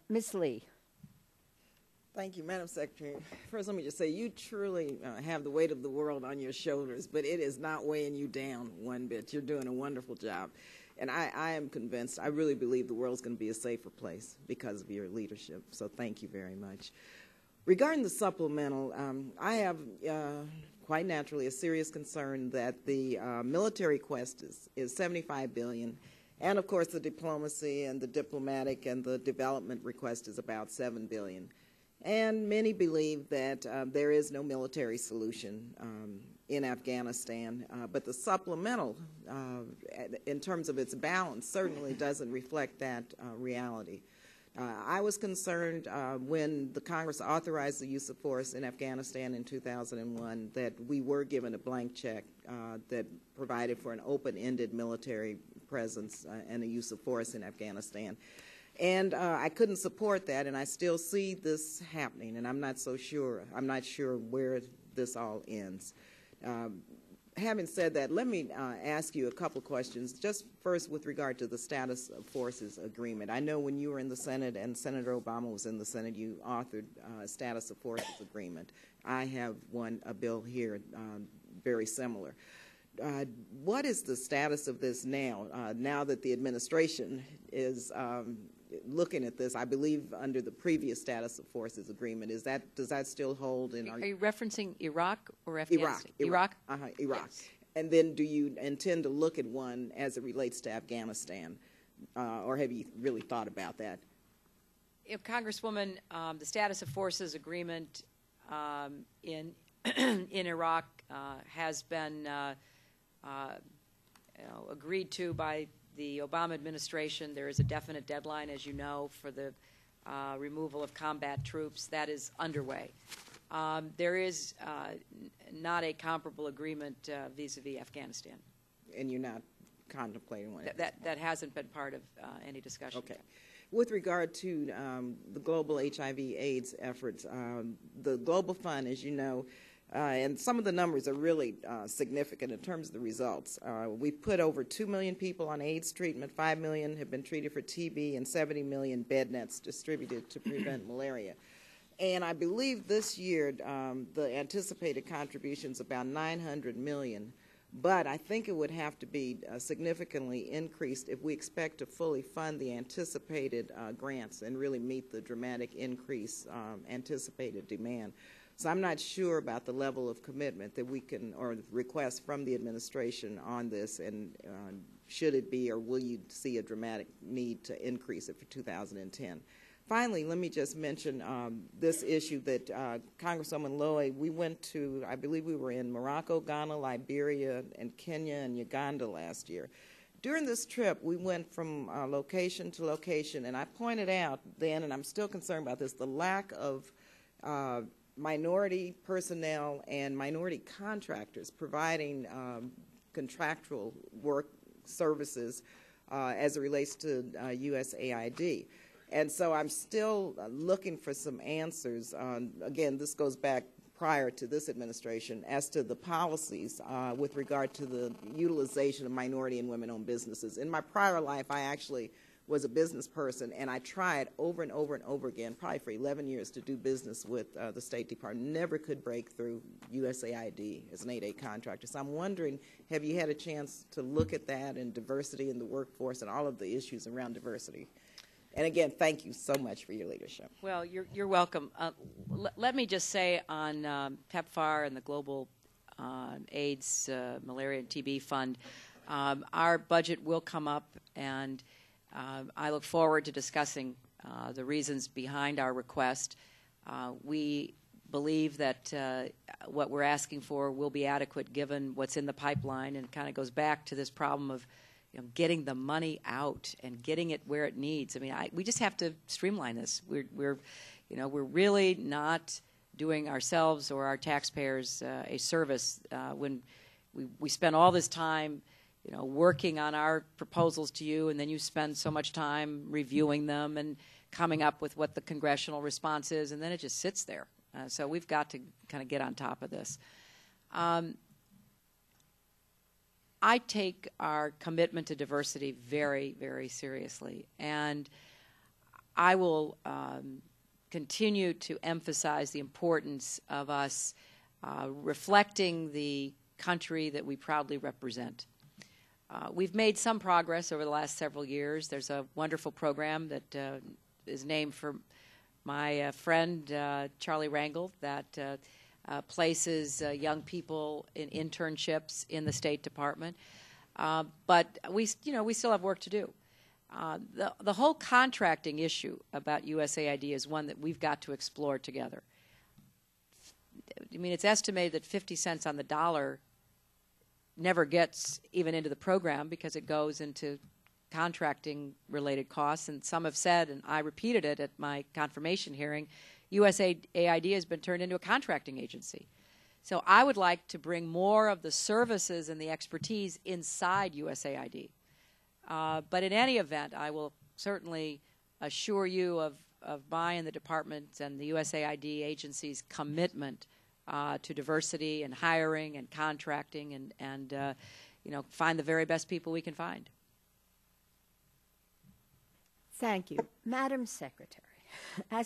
Ms. Lee. Thank you, Madam Secretary. First, let me just say you truly have the weight of the world on your shoulders, but it is not weighing you down one bit. You're doing a wonderful job. And I am convinced, I really believe the world's going to be a safer place because of your leadership. So thank you very much. Regarding the supplemental, I have quite naturally a serious concern that the military quest is $75 billion. And, of course, the diplomacy and the diplomatic and the development request is about $7 billion. And many believe that there is no military solution in Afghanistan, but the supplemental, in terms of its balance, certainly doesn't reflect that reality. I was concerned when the Congress authorized the use of force in Afghanistan in 2001 that we were given a blank check that provided for an open-ended military presence and a use of force in Afghanistan. And I couldn't support that, and I still see this happening, and I'm not so sure. I'm not sure where this all ends. Having said that, let me ask you a couple questions. Just first with regard to the Status of Forces Agreement. I know when you were in the Senate and Senator Obama was in the Senate, you authored a Status of Forces Agreement. I have a bill here very similar. What is the status of this now, now that the administration is looking at this? I believe under the previous Status of Forces Agreement, does that still hold? Are you referencing Iraq or Afghanistan? Iraq. Iraq. Yes. And then do you intend to look at one as it relates to Afghanistan, or have you really thought about that? Congresswoman, the Status of Forces Agreement in in Iraq has been agreed to by the Obama administration. There is a definite deadline, as you know, for the removal of combat troops. That is underway. There is not a comparable agreement vis-a-vis Afghanistan. And you're not contemplating one? That hasn't been part of any discussion. Okay. With regard to the global HIV/AIDS efforts, the Global Fund, as you know, and some of the numbers are really significant in terms of the results. We've put over 2 million people on AIDS treatment, 5 million have been treated for TB, and 70 million bed nets distributed to prevent malaria. And I believe this year the anticipated contribution is about 900 million, but I think it would have to be significantly increased if we expect to fully fund the anticipated grants and really meet the dramatic increase anticipated demand. So I'm not sure about the level of commitment that we can, or request from the administration on this, and should it be, or will you see a dramatic need to increase it for 2010? Finally, let me just mention this issue that Congresswoman Lloyd, we went to, I believe we were in Morocco, Ghana, Liberia, and Kenya, and Uganda last year. During this trip, we went from location to location, and I pointed out then, and I'm still concerned about this, the lack of minority personnel and minority contractors providing contractual work services as it relates to USAID. And so I'm still looking for some answers. Again, this goes back prior to this administration as to the policies with regard to the utilization of minority and women-owned businesses. In my prior life, I actually was a business person, and I tried over and over and over again, probably for 11 years, to do business with the State Department. Never could break through USAID as an 8A contractor. So I'm wondering, have you had a chance to look at that and diversity in the workforce and all of the issues around diversity? And again, thank you so much for your leadership. Well, you're welcome. Let me just say on PEPFAR and the Global AIDS, Malaria, and TB Fund, our budget will come up, and I look forward to discussing the reasons behind our request. We believe that what we're asking for will be adequate given what's in the pipeline, and it kind of goes back to this problem of getting the money out and getting it where it needs. I mean, we just have to streamline this. We're really not doing ourselves or our taxpayers a service when we spend all this time, working on our proposals to you, and then you spend so much time reviewing them and coming up with what the congressional response is, and then it just sits there. So we've got to kind of get on top of this. I take our commitment to diversity very, very seriously, and I will continue to emphasize the importance of us reflecting the country that we proudly represent. We've made some progress over the last several years. There's a wonderful program that is named for my friend Charlie Rangel that places young people in internships in the State Department. But we still have work to do. The whole contracting issue about USAID is one that we've got to explore together. I mean, it's estimated that 50 cents on the dollar never gets even into the program because it goes into contracting-related costs. And some have said, and I repeated it at my confirmation hearing, USAID has been turned into a contracting agency. So I would like to bring more of the services and the expertise inside USAID. But in any event, I will certainly assure you of my and the Department and the USAID agency's commitment to diversity and hiring and contracting and find the very best people we can find. Thank you. Madam Secretary, as